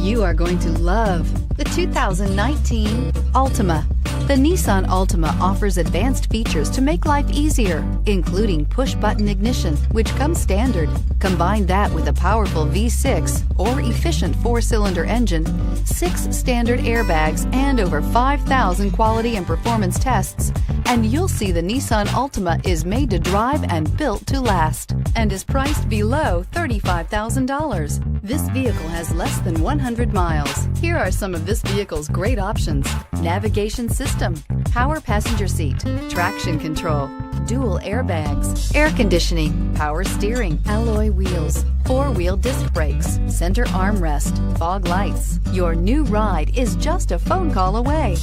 You are going to love the 2019 Altima. The Nissan Altima offers advanced features to make life easier, including push-button ignition, which comes standard. Combine that with a powerful V6 or efficient 4-cylinder engine, 6 standard airbags, and over 5,000 quality and performance tests, and you'll see the Nissan Altima is made to drive and built to last, and is priced below $35,000. This vehicle has less than 100 miles. Here are some of this vehicle's great options: navigation system, power passenger seat, traction control, dual airbags, air conditioning, power steering, alloy wheels, 4-wheel disc brakes, center armrest, fog lights. Your new ride is just a phone call away.